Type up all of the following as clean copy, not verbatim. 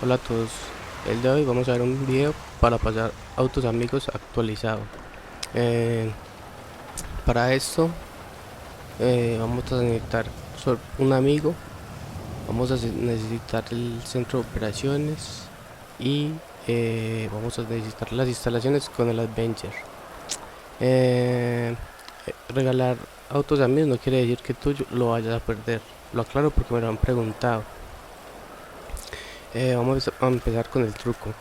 Hola a todos, el de hoy vamos a ver un video para pasar autos amigos actualizado. Eh, para esto vamos a necesitar un amigo, vamos a necesitar el centro de operaciones y vamos a necesitar las instalaciones con el Adventure. Regalar autos amigos no quiere decir que tú lo vayas a perder, lo aclaro porque me lo han preguntado. Vamos a empezar con el truco.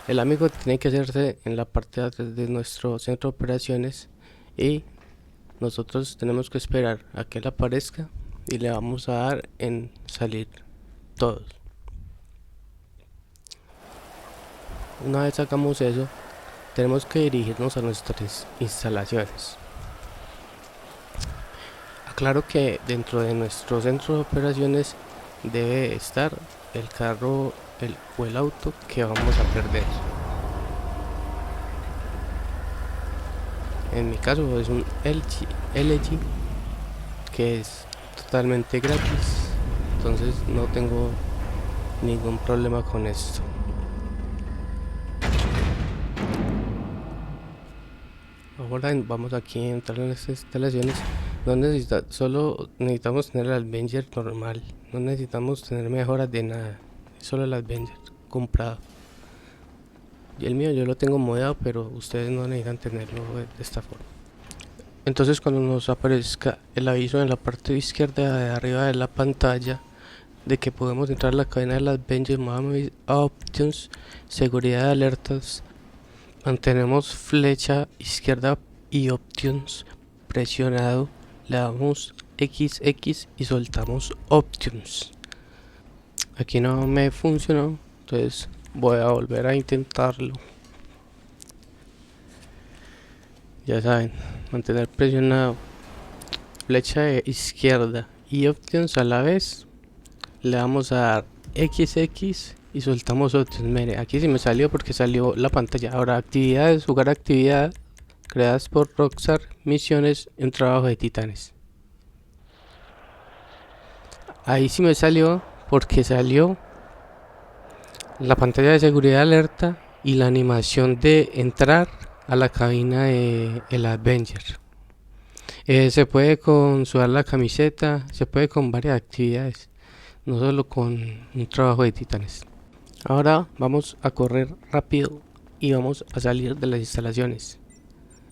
El amigo tiene que hacerse en la parte de atrás de nuestro centro de operaciones y nosotros tenemos que esperar a que él aparezca y le vamos a dar en salir todos. Una vez hagamos eso, tenemos que dirigirnos a nuestras instalaciones. Aclaro que dentro de nuestro centro de operaciones debe estar el carro o el auto que vamos a perder. En mi caso es un LG que es totalmente gratis, entonces no tengo ningún problema con esto. Ahora vamos aquí a entrar en las instalaciones. No solo necesitamos tener el Adventure normal, no necesitamos tener mejoras de nada, solo el Adventure comprado. Y el mío yo lo tengo modeado, pero ustedes no necesitan tenerlo de esta forma. Entonces cuando nos aparezca el aviso en la parte izquierda de arriba de la pantalla de que podemos entrar a la cadena de las Adventure, vamos a Options, seguridad de alertas, mantenemos flecha izquierda y Options presionado, le damos XX y soltamos Options. Aquí no me funcionó, entonces voy a volver a intentarlo. Ya saben, mantener presionado flecha de izquierda y Options a la vez, le vamos a dar XX y soltamos Options. Mire, aquí sí me salió porque salió la pantalla. Ahora actividades, jugar actividad creadas por Rockstar, misiones, un trabajo de titanes. Ahí sí me salió porque salió la pantalla de seguridad alerta y la animación de entrar a la cabina de el Adventure. Se puede con sudar la camiseta, se puede con varias actividades, no solo con un trabajo de titanes. Ahora vamos a correr rápido y vamos a salir de las instalaciones.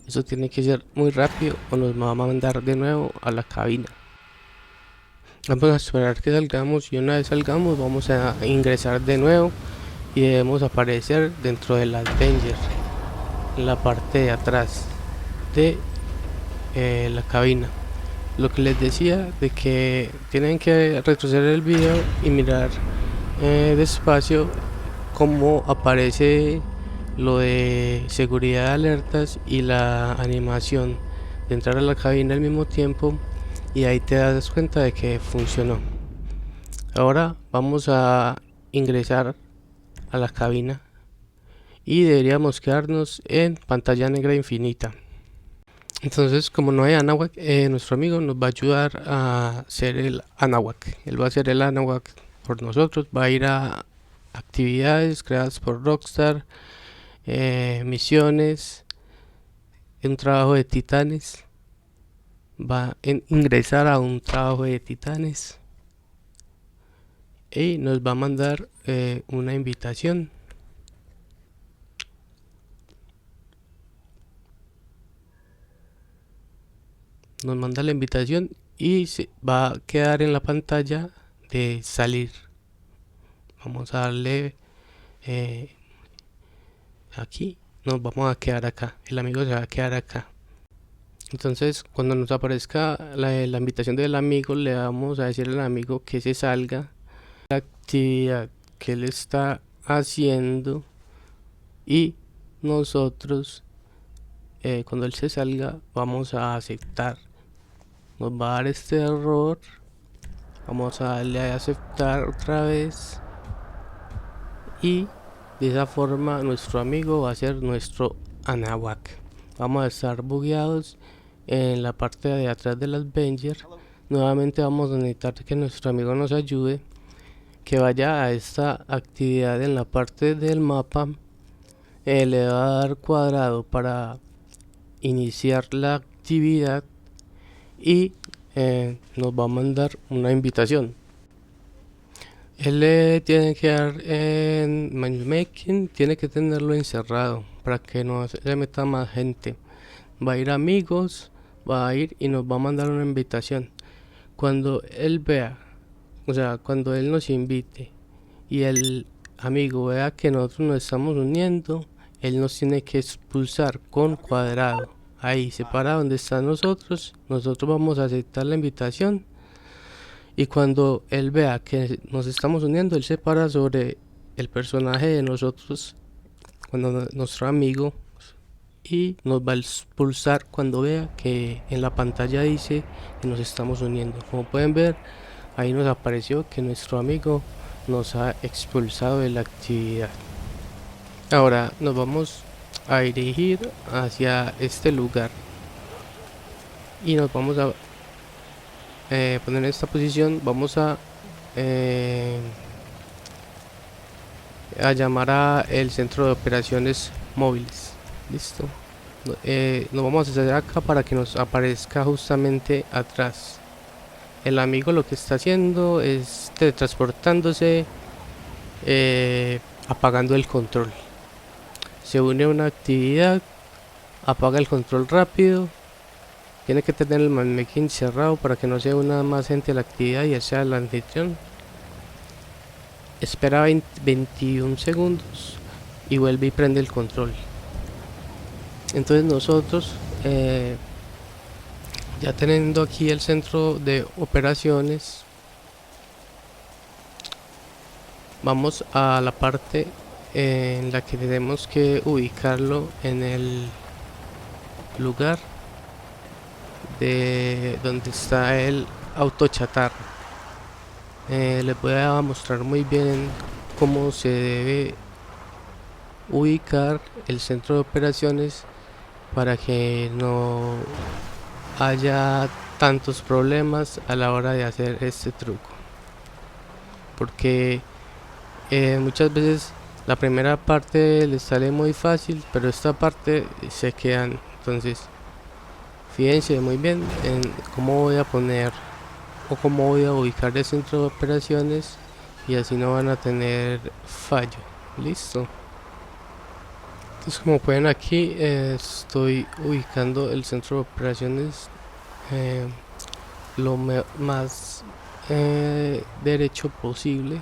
Eso tiene que ser muy rápido o nos va a mandar de nuevo a la cabina. Vamos a esperar que salgamos y una vez salgamos vamos a ingresar de nuevo y debemos aparecer dentro del Adventure en la parte de atrás de la cabina. Lo que les decía de que tienen que retroceder el video y mirar despacio cómo aparece lo de seguridad de alertas y la animación de entrar a la cabina al mismo tiempo, y ahí te das cuenta de que funcionó. Ahora vamos a ingresar a la cabina y deberíamos quedarnos en pantalla negra infinita. Entonces, como no hay Anáhuac, nuestro amigo nos va a ayudar a hacer el Anáhuac. Él va a hacer el Anáhuac por nosotros, va a ir a actividades creadas por Rockstar, misiones, un trabajo de titanes, va a ingresar a un trabajo de titanes y nos va a mandar una invitación. Nos manda la invitación y se va a quedar en la pantalla de salir. Vamos a darle aquí, nos vamos a quedar acá, el amigo se va a quedar acá. Entonces cuando nos aparezca la invitación del amigo, le vamos a decir al amigo que se salga la actividad que él está haciendo y nosotros cuando él se salga vamos a aceptar. Nos va a dar este error, vamos a darle a aceptar otra vez y de esa forma nuestro amigo va a ser nuestro Anáhuac. Vamos a estar bugueados en la parte de atrás del Adventure. Nuevamente vamos a necesitar que nuestro amigo nos ayude, que vaya a esta actividad en la parte del mapa, le va a dar cuadrado para iniciar la actividad y nos va a mandar una invitación. Él le tiene que dar en matchmaking, tiene que tenerlo encerrado para que no se meta más gente. Va a ir a amigos, va a ir y nos va a mandar una invitación. Cuando él vea, o sea, cuando él nos invite y el amigo vea que nosotros nos estamos uniendo, él nos tiene que expulsar con cuadrado. Ahí separa donde están nosotros vamos a aceptar la invitación. Y cuando él vea que nos estamos uniendo, él se para sobre el personaje de nosotros, cuando nuestro amigo, y nos va a expulsar cuando vea que en la pantalla dice que nos estamos uniendo. Como pueden ver, ahí nos apareció que nuestro amigo nos ha expulsado de la actividad. Ahora nos vamos a dirigir hacia este lugar y nos vamos a poner en esta posición. Vamos a llamar a el centro de operaciones móviles. Listo. Nos vamos a hacer acá para que nos aparezca justamente atrás. El amigo lo que está haciendo es teletransportándose, apagando el control. Se une a una actividad, apaga el control rápido. Tiene que tener el matchmaking cerrado para que no se una más gente a la actividad y sea el anfitrión. Espera 21 segundos y vuelve y prende el control. Entonces nosotros, ya teniendo aquí el centro de operaciones, vamos a la parte en la que tenemos que ubicarlo en el lugar de donde está el auto chatarra. Les voy a mostrar muy bien cómo se debe ubicar el centro de operaciones para que no haya tantos problemas a la hora de hacer este truco, porque muchas veces la primera parte les sale muy fácil, pero esta parte se quedan. Entonces fíjense muy bien en cómo voy a poner o cómo voy a ubicar el centro de operaciones, y así no van a tener fallo. Listo. Entonces, como pueden aquí, estoy ubicando el centro de operaciones lo más derecho posible.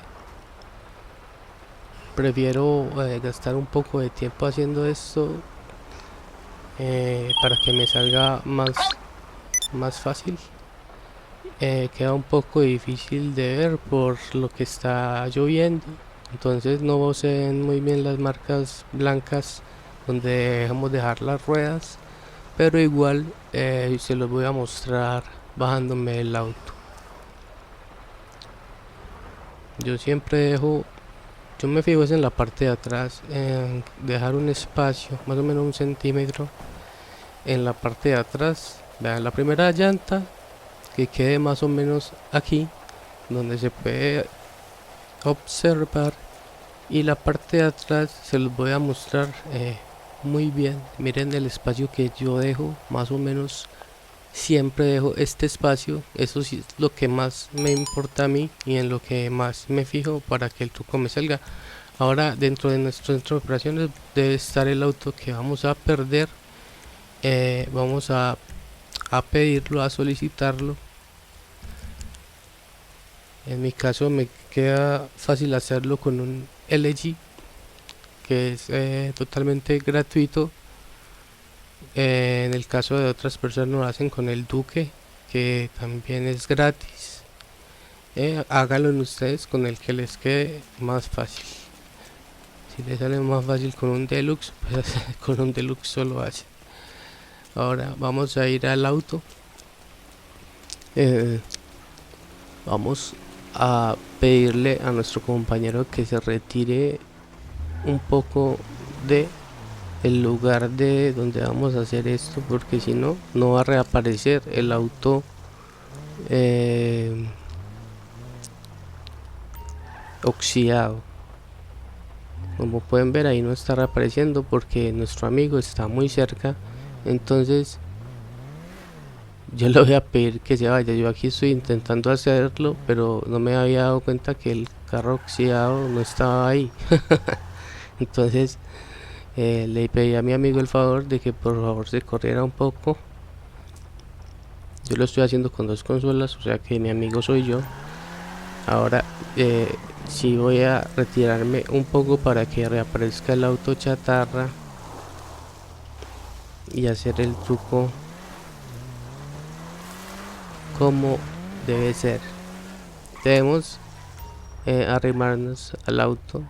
Prefiero gastar un poco de tiempo haciendo esto para que me salga más fácil. Queda un poco difícil de ver por lo que está lloviendo, entonces no se ven muy bien las marcas blancas donde dejamos dejar las ruedas, pero igual se los voy a mostrar bajándome el auto. Yo siempre dejo, yo me fijo en la parte de atrás, en dejar un espacio más o menos 1 centímetro en la parte de atrás. Vean, la primera llanta que quede más o menos aquí donde se puede observar, y la parte de atrás se los voy a mostrar muy bien. Miren el espacio que yo dejo, más o menos siempre dejo este espacio. Eso sí es lo que más me importa a mí y en lo que más me fijo para que el truco me salga. Ahora, dentro de nuestro centro de operaciones debe estar el auto que vamos a perder. Vamos a pedirlo, a solicitarlo. En mi caso me queda fácil hacerlo con un LG, que es totalmente gratuito. En el caso de otras personas lo hacen con el Duque, que también es gratis. Háganlo en ustedes con el que les quede más fácil. Si les sale más fácil con un Deluxe, pues con un Deluxe solo hace. Ahora vamos a ir al auto. Vamos a pedirle a nuestro compañero que se retire un poco de el lugar de donde vamos a hacer esto, porque si no, no va a reaparecer el auto oxidado. Como pueden ver, ahí no está reapareciendo porque nuestro amigo está muy cerca. Entonces yo le voy a pedir que se vaya. Yo aquí estoy intentando hacerlo, pero no me había dado cuenta que el carro oxidado no estaba ahí. Entonces le pedí a mi amigo el favor de que por favor se corriera un poco. Yo lo estoy haciendo con dos consolas, o sea que mi amigo soy yo. Ahora sí voy a retirarme un poco para que reaparezca el auto chatarra y hacer el truco como debe ser. Debemos arrimarnos al auto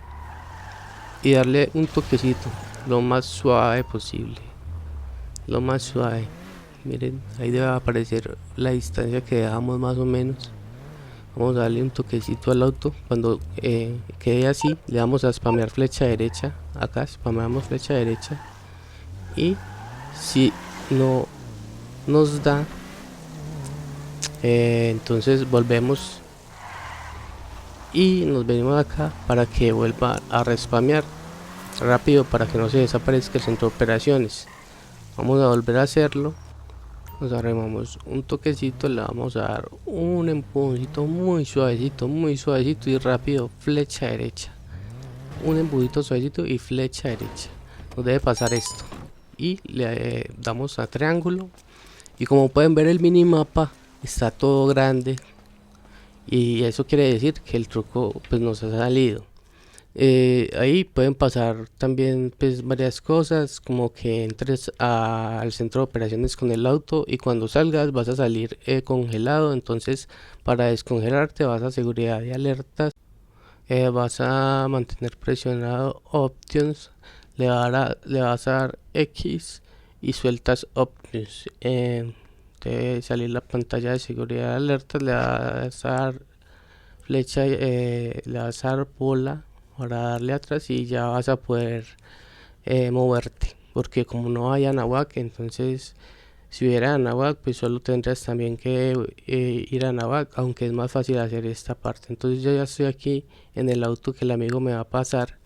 y darle un toquecito lo más suave posible, lo más suave. Miren, ahí debe aparecer la distancia que dejamos más o menos. Vamos a darle un toquecito al auto. Cuando quede así, le damos a spamear flecha derecha. Acá spameamos flecha derecha. Y si no nos da, entonces volvemos y nos venimos acá para que vuelva a respamear rápido, para que no se desaparezca el centro de operaciones. Vamos a volver a hacerlo. Nos arremamos un toquecito, le vamos a dar un empujoncito muy suavecito y rápido, flecha derecha. Un empujito suavecito y flecha derecha. Nos debe pasar esto. Y le damos a triángulo. Y como pueden ver, el minimapa está todo grande. Y eso quiere decir que el truco pues nos ha salido. Ahí pueden pasar también pues varias cosas, como que entres al centro de operaciones con el auto y cuando salgas vas a salir congelado. Entonces para descongelarte vas a seguridad y alertas, vas a mantener presionado options, le vas a dar X y sueltas options. Debe salir la pantalla de seguridad y alertas, le vas a dar flecha, le vas a dar bola para darle atrás y ya vas a poder moverte, porque como no hay Anahuac, entonces si hubiera Anahuac pues solo tendrías también que ir a Anahuac, aunque es más fácil hacer esta parte. Entonces yo ya estoy aquí en el auto que el amigo me va a pasar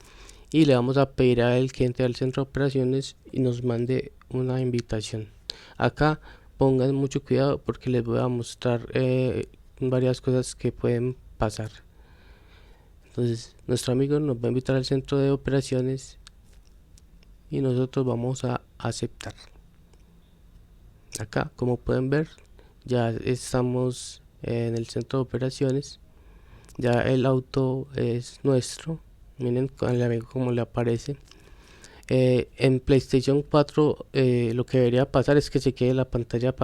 y le vamos a pedir a él que entre al centro de operaciones y nos mande una invitación. Acá pongan mucho cuidado porque les voy a mostrar varias cosas que pueden pasar. Entonces nuestro amigo nos va a invitar al centro de operaciones y nosotros vamos a aceptar. Acá como pueden ver ya estamos en el centro de operaciones, ya el auto es nuestro. Miren con el amigo como le aparece. En PlayStation 4 lo que debería pasar es que se quede la pantalla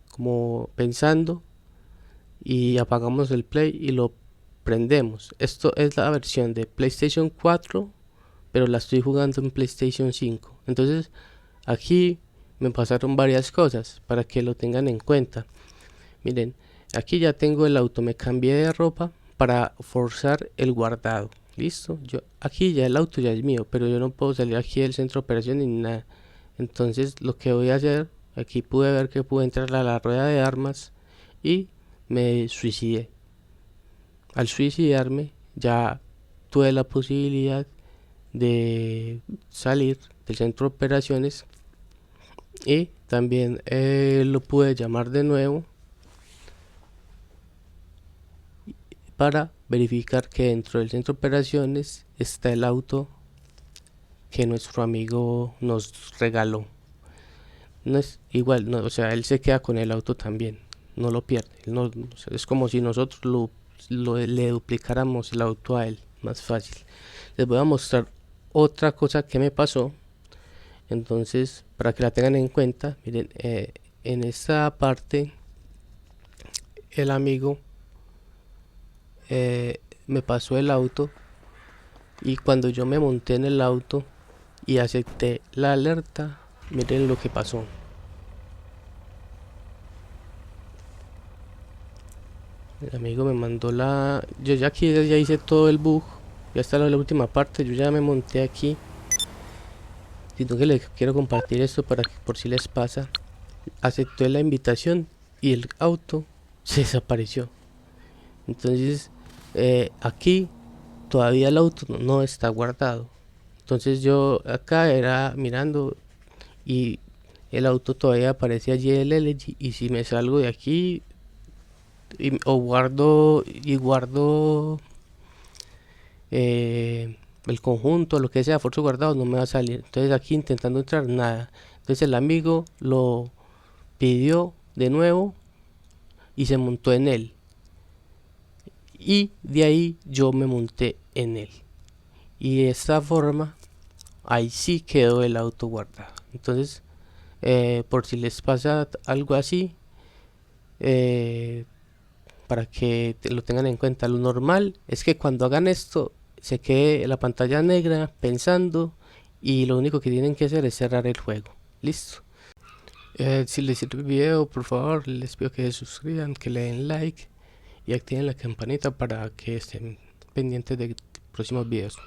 como pensando y apagamos el play y lo prendemos. Esto es la versión de PlayStation 4, pero la estoy jugando en PlayStation 5. Entonces aquí me pasaron varias cosas para que lo tengan en cuenta. Miren, aquí ya tengo el auto, me cambié de ropa para forzar el guardado. Listo, yo aquí ya el auto ya es mío, pero yo no puedo salir aquí del centro de operaciones ni nada. Entonces lo que voy a hacer, aquí pude ver que pude entrar a la rueda de armas y me suicidé. Al suicidarme ya tuve la posibilidad de salir del centro de operaciones y también lo pude llamar de nuevo para verificar que dentro del centro de operaciones está el auto que nuestro amigo nos regaló. No es igual, no, o sea, él se queda con el auto también, no lo pierde. No, o sea, es como si nosotros le duplicáramos el auto a él, más fácil. Les voy a mostrar otra cosa que me pasó, entonces para que la tengan en cuenta. Miren, en esta parte el amigo me pasó el auto y cuando yo me monté en el auto y acepté la alerta, miren lo que pasó. El amigo me mandó yo ya aquí ya hice todo el bug, ya está la última parte, yo ya me monté aquí, sino que les quiero compartir esto para que por si les pasa. Acepté la invitación y el auto se desapareció. Entonces aquí todavía el auto no está guardado. Entonces yo acá era mirando y el auto todavía aparece allí el LG, y si me salgo de aquí o guardo el conjunto, lo que sea, Forzo guardado, no me va a salir. Entonces aquí intentando entrar, nada. Entonces el amigo lo pidió de nuevo y se montó en él. Y de ahí yo me monté en él. Y de esta forma, ahí sí quedó el auto guardado. Entonces, por si les pasa algo así, eh, para que lo tengan en cuenta. Lo normal es que cuando hagan esto se quede la pantalla negra pensando, y lo único que tienen que hacer es cerrar el juego. Listo. Si les sirve el video, por favor les pido que se suscriban, que le den like y activen la campanita para que estén pendientes de próximos videos.